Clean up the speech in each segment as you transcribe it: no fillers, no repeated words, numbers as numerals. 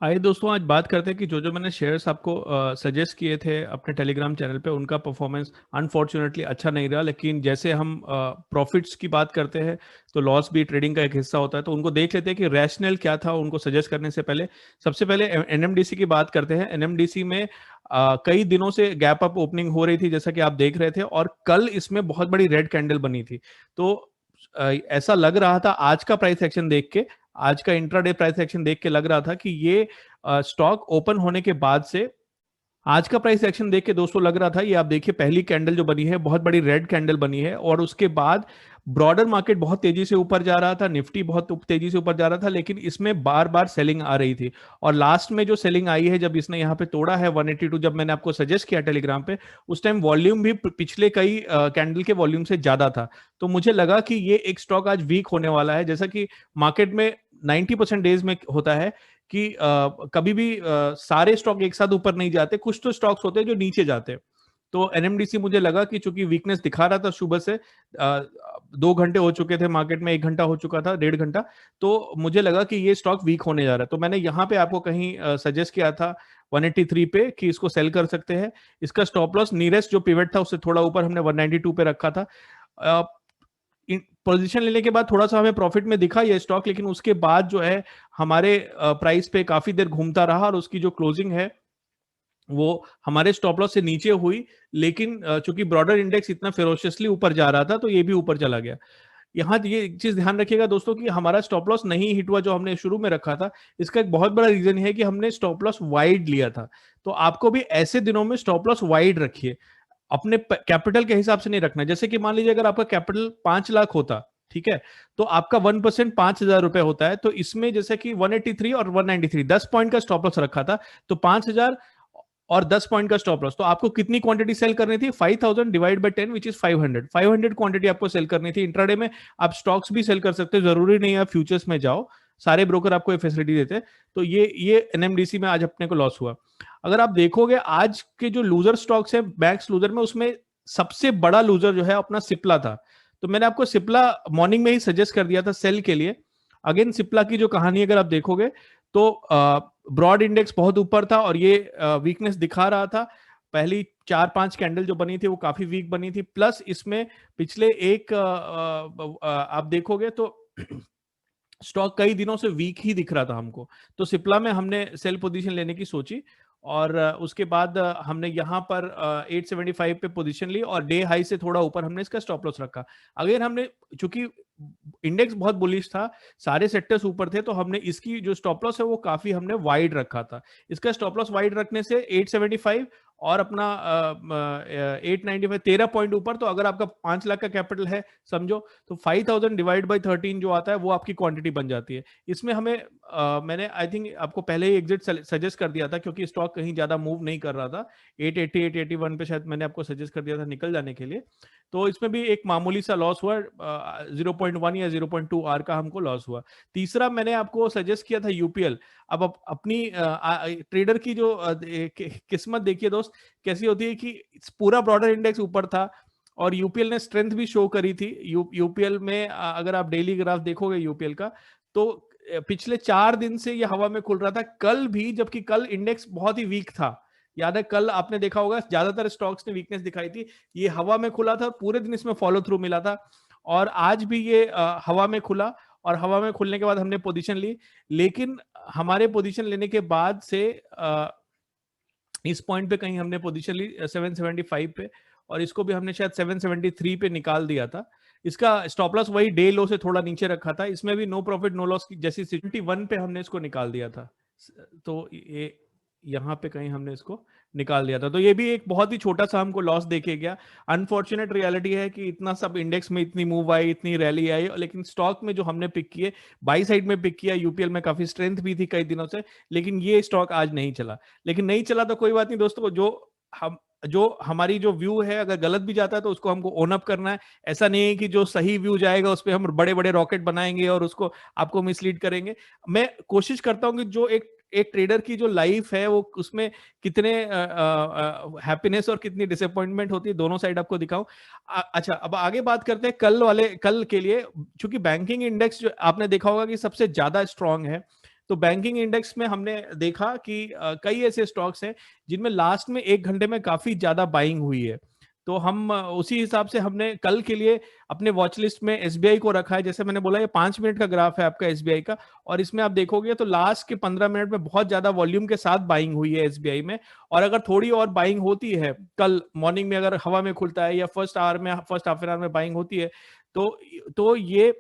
आइए दोस्तों, आज बात करते हैं कि जो मैंने शेयर्स आपको सजेस्ट किए थे अपने टेलीग्राम चैनल पे, उनका परफॉर्मेंस अनफॉर्चुनेटली अच्छा नहीं रहा। लेकिन जैसे हम प्रॉफिट्स की बात करते हैं तो लॉस भी ट्रेडिंग का एक हिस्सा होता है, तो उनको देख लेते हैं कि रैशनल क्या था उनको सजेस्ट करने से पहले। सबसे पहले एनएमडीसी की बात करते हैं। एनएमडीसी में कई दिनों से गैप अप ओपनिंग हो रही थी, जैसा कि आप देख रहे थे, और कल इसमें बहुत बड़ी रेड कैंडल बनी थी। तो ऐसा लग रहा था आज का प्राइस एक्शन देख के, आज का इंट्राडे प्राइस एक्शन देख के लग रहा था कि ये स्टॉक ओपन होने के बाद से, आज का प्राइस एक्शन देख के दोस्तों लग रहा था, ये आप देखिए पहली कैंडल जो बनी है बहुत बड़ी रेड कैंडल बनी है, और उसके बाद ब्रॉडर मार्केट बहुत तेजी से ऊपर जा रहा था, निफ्टी बहुत तेजी से ऊपर जा रहा था, लेकिन इसमें बार बार सेलिंग आ रही थी। और लास्ट में जो सेलिंग आई है, जब इसने यहाँ पे तोड़ा है 182, जब मैंने आपको सजेस्ट किया टेलीग्राम पे, उस टाइम वॉल्यूम भी पिछले कई कैंडल के वॉल्यूम से ज्यादा था। तो मुझे लगा कि ये एक स्टॉक आज वीक होने वाला है, जैसा कि मार्केट में 90% डेज में होता है कि कभी भी सारे स्टॉक एक साथ ऊपर नहीं जाते, कुछ तो स्टॉक्स होते हैं जो नीचे जाते हैं। तो एनएमडीसी मुझे लगा कि चूंकि वीकनेस दिखा रहा था सुबह से, 2 घंटे हो चुके थे मार्केट में, 1 घंटा हो चुका था, 1.5 घंटा, तो मुझे लगा कि ये स्टॉक वीक होने जा रहा है। तो मैंने यहाँ पे आपको कहीं सजेस्ट किया था 183 पे कि इसको सेल कर सकते हैं। इसका स्टॉप लॉस नीरेस्ट जो पिवट था उससे थोड़ा ऊपर हमने 192 पे रखा था। पोजीशन लेने के बाद थोड़ा सा हमें प्रॉफिट में दिखा ये स्टॉक, लेकिन उसके बाद जो है हमारे प्राइस पे काफी देर घूमता रहा, और उसकी जो क्लोजिंग है वो हमारे स्टॉप लॉस से नीचे हुई। लेकिन चूंकि ब्रॉडर इंडेक्स इतना फेरोशियसली ऊपर जा रहा था, तो ये भी ऊपर चला गया। यहाँ ये एक चीज ध्यान रखिएगा दोस्तों कि हमारा स्टॉप लॉस नहीं हिट हुआ जो हमने शुरू में रखा था। इसका एक बहुत बड़ा रीजन है कि हमने स्टॉप लॉस वाइड लिया था। तो आपको भी ऐसे दिनों में स्टॉप लॉस वाइड रखिए, अपने कैपिटल के हिसाब से नहीं रखना। जैसे कि मान लीजिए अगर आपका कैपिटल 5 लाख होता, ठीक है, तो आपका 1% 5,000 रुपए होता है। तो इसमें जैसे कि 183 और 193, 10 पॉइंट का स्टॉप लॉस रखा था, तो 5,000 और 10 पॉइंट का स्टॉप लॉस, तो आपको कितनी क्वांटिटी सेल करनी थी? 5,000 divide by 10 which is 500। 500 quantity आपको सेल करनी थी। इंट्राडे में आप स्टॉक्स भी सेल कर सकते हो, जरूरी नहीं है आप फ्यूचर्स में जाओ, सारे ब्रोकर आपको ये फैसिलिटी देते हैं। तो ये एनएमडीसी में आज अपने को लॉस हुआ। अगर आप देखोगे आज के जो लूजर स्टॉक्स है मैक्स लूजर में, उसमें सबसे बड़ा लूजर जो है अपना सिप्ला था। तो मैंने आपको सिप्ला मॉर्निंग में ही सजेस्ट कर दिया था सेल के लिए। अगेन सिप्ला की जो कहानी अगर आप देखोगे तो ब्रॉड इंडेक्स बहुत ऊपर था और ये वीकनेस दिखा रहा था। पहली 4-5 कैंडल जो बनी थी वो काफी वीक बनी थी, प्लस इसमें पिछले एक आप देखोगे तो स्टॉक कई दिनों से वीक ही दिख रहा था हमको। तो सिप्ला में हमने सेल पोजीशन लेने की सोची, और उसके बाद हमने यहाँ पर 875 पे पोजीशन ली, और डे हाई से थोड़ा ऊपर हमने इसका स्टॉप लॉस रखा। अगर हमने, चूंकि इंडेक्स बहुत बुलिश था, सारे सेक्टर्स ऊपर थे, तो हमने इसकी जो स्टॉप लॉस है वो काफी हमने वाइड रखा था। इसका स्टॉप लॉस वाइड रखने से 875 और अपना 895, 13 पॉइंट ऊपर। तो अगर आपका 5 लाख का कैपिटल है समझो, तो 5,000 डिवाइड बाई 13 जो आता है वो आपकी क्वांटिटी बन जाती है। इसमें हमें मैंने आई थिंक आपको पहले ही एग्जिट सजेस्ट कर दिया था, क्योंकि स्टॉक कहीं ज्यादा मूव नहीं कर रहा था। 880 881 पे शायद मैंने आपको सजेस्ट कर दिया था निकल जाने के लिए। तो इसमें भी एक मामूली सा लॉस हुआ, 0.1 या 0.2 आर का हमको लॉस हुआ। तीसरा मैंने आपको सजेस्ट किया था यूपीएल। अब अपनी ट्रेडर की जो किस्मत देखिए दोस्त कैसी होती है कि पूरा ब्रॉडर इंडेक्स ऊपर था और यूपीएल ने स्ट्रेंथ भी शो करी थी। यूपीएल में अगर आप डेली ग्राफ देखोगे यूपीएल का, तो पिछले 4 दिन से ये हवा में खुल रहा था, कल भी, जबकि कल इंडेक्स बहुत ही वीक था। याद है कल आपने देखा होगा ज्यादातर स्टॉक्स ने वीकनेस दिखाई थी, ये हवा में खुला था, पूरे दिन इसमें फॉलो थ्रू मिला था। और आज भी ये हवा में खुला, और हवा में खुलने के बाद हमने पोजीशन ली। लेकिन हमारे पोजीशन लेने के बाद से इस पॉइंट पे कहीं हमने पोजीशन ली 775 पे, और इसको भी हमने शायद 773 पे निकाल दिया था। इसका स्टॉप लॉस वही डे लो से थोड़ा नीचे रखा था, इसमें भी नो प्रॉफिट नो लॉस की जैसी 71 पे हमने इसको निकाल दिया था। तो ये यहाँ पे कहीं हमने इसको निकाल दिया था। तो ये भी एक बहुत ही छोटा सा हमको लॉस देके गया। अनफॉर्चुनेट रियलिटी है कि इतना सब इंडेक्स में इतनी मूव आई, इतनी रैली आई, लेकिन स्टॉक में जो हमने पिक किए, बाई साइड में पिक किया, यूपीएल में काफी स्ट्रेंथ भी थी कई दिनों से, लेकिन ये स्टॉक आज नहीं चला। लेकिन नहीं चला तो कोई बात नहीं दोस्तों, जो हमारी जो व्यू है अगर गलत भी जाता है तो उसको हमको ओन अप करना है। ऐसा नहीं है कि जो सही व्यू जाएगा उस पर हम बड़े बड़े रॉकेट बनाएंगे और उसको आपको मिसलीड करेंगे। मैं कोशिश करता हूं कि जो एक एक ट्रेडर की जो लाइफ है वो उसमें कितने हैप्पीनेस और कितनी डिसअपॉइंटमेंट होती है, दोनों साइड आपको दिखाऊं। अच्छा, अब आगे बात करते हैं कल के लिए। चूंकि बैंकिंग इंडेक्स जो आपने देखा होगा कि सबसे ज्यादा स्ट्रांग है, तो बैंकिंग इंडेक्स में हमने देखा कि कई ऐसे स्टॉक्स हैं जिनमें लास्ट में 1 घंटे में काफी ज्यादा बाइंग हुई है। तो हम उसी हिसाब से हमने कल के लिए अपने वॉच लिस्ट में एसबीआई को रखा है। जैसे मैंने बोला, ये 5 मिनट का ग्राफ है आपका एसबीआई का, और इसमें आप देखोगे तो लास्ट के 15 मिनट में बहुत ज्यादा वॉल्यूम के साथ बाइंग हुई है एसबीआई में। और अगर थोड़ी और बाइंग होती है कल मॉर्निंग में, अगर हवा में खुलता है या फर्स्ट हाफ एन आवर में बाइंग होती है, तो ये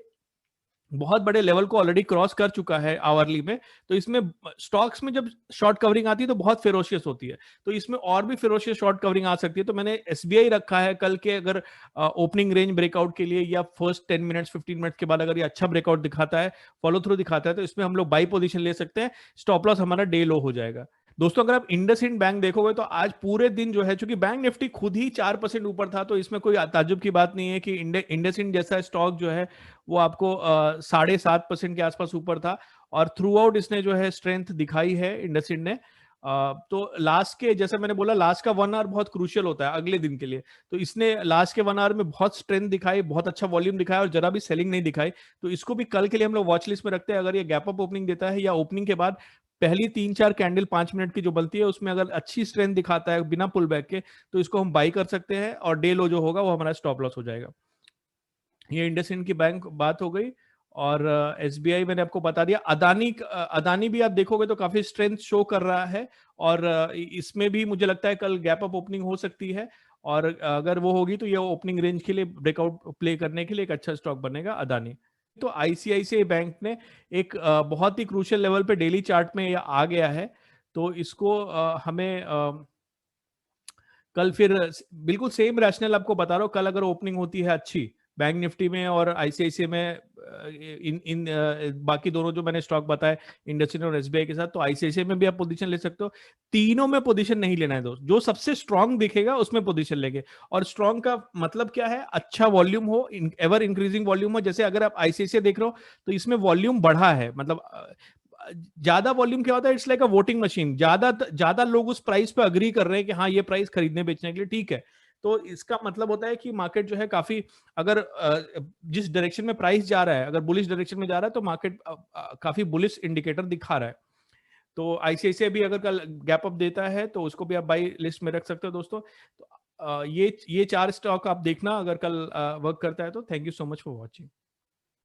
बहुत बड़े लेवल को ऑलरेडी क्रॉस कर चुका है आवरली में। तो इसमें स्टॉक्स में जब शॉर्ट कवरिंग आती है तो बहुत फेरोशियस होती है, तो इसमें और भी फेरोशियस शॉर्ट कवरिंग आ सकती है। तो मैंने एसबीआई रखा है कल के, अगर ओपनिंग रेंज ब्रेकआउट के लिए या फर्स्ट 10 मिनट्स 15 मिनट्स के बाद अगर ये अच्छा ब्रेकआउट दिखाता है, फॉलो थ्रू दिखाता है, तो इसमें हम लोग बाई पोजीशन ले सकते हैं। स्टॉप लॉस हमारा डे लो हो जाएगा। दोस्तों, अगर आप इंडसइंड बैंक देखोगे तो आज पूरे दिन जो है, चूंकि बैंक निफ्टी खुद ही 4% ऊपर था, तो इसमें कोई ताज्जुब की बात नहीं है कि इंडसइंड जैसा स्टॉक जो है वो आपको 7.5% के आसपास ऊपर था, और थ्रू आउट इसने जो है स्ट्रेंथ दिखाई है इंडसइंड ने। तो लास्ट के, जैसे मैंने बोला, लास्ट का 1 आवर बहुत क्रूशियल होता है अगले दिन के लिए। तो इसने लास्ट के 1 आवर में बहुत स्ट्रेंथ दिखाई, बहुत अच्छा वॉल्यूम दिखाया, और जरा भी सेलिंग नहीं दिखाई। तो इसको भी कल के लिए हम लोग वॉच लिस्ट में रखते हैं। अगर ये गैप अप ओपनिंग देता है या ओपनिंग के बाद पहली 3-4 कैंडल 5 मिनट की जो बनती है उसमें अगर अच्छी स्ट्रेंथ दिखाता है बिना पुल बैक के, तो इसको हम बाई कर सकते हैं, और डे लो जो होगा वो हमारा स्टॉप लॉस हो जाएगा। ये इंडसइंड की बैंक बात हो गई। और एसबीआई मैंने आपको बता दिया। अदानी भी आप देखोगे तो काफी स्ट्रेंथ शो कर रहा है, और इसमें भी मुझे लगता है कल गैप अप ओपनिंग हो सकती है, और अगर वो होगी तो ये ओपनिंग रेंज के लिए ब्रेकआउट प्ले करने के लिए एक अच्छा स्टॉक बनेगा अदानी। तो आईसीआईसीआई बैंक ने एक बहुत ही क्रूशियल लेवल पे डेली चार्ट में ये आ गया है। तो इसको हमें कल फिर बिल्कुल सेम रैशनल आपको बता रहा हूँ, कल अगर ओपनिंग होती है अच्छी बैंक निफ्टी में और आईसीआईसीआई में, इन इन बाकी दोनों जो मैंने स्टॉक बताए इंडस्ट्रियल और एसबीआई के साथ, तो आईसीआईसीआई में भी आप पोजीशन ले सकते हो। तीनों में पोजीशन नहीं लेना है दोस्त, जो सबसे स्ट्रांग दिखेगा उसमें पोजीशन लेंगे। और स्ट्रांग का मतलब क्या है? अच्छा वॉल्यूम हो, एवर इंक्रीजिंग वॉल्यूम हो। जैसे अगर आप आईसीआईसीआई देख रहे हो तो इसमें वॉल्यूम बढ़ा है, मतलब ज्यादा वॉल्यूम क्या होता है? It's like a voting machine. ज्यादा ज्यादा लोग उस प्राइस पे अग्री कर रहे हैं कि हाँ ये प्राइस खरीदने बेचने के लिए ठीक है। तो इसका मतलब होता है कि मार्केट जो है काफी, अगर जिस डायरेक्शन में प्राइस जा रहा है, अगर बुलिश डायरेक्शन में जा रहा है, तो मार्केट काफी बुलिश इंडिकेटर दिखा रहा है। तो आईसीआईसीआई भी अगर कल गैप अप देता है तो उसको भी आप बाई लिस्ट में रख सकते हो दोस्तों। तो ये 4 स्टॉक आप देखना अगर कल वर्क करता है तो। Thank you so much for watching.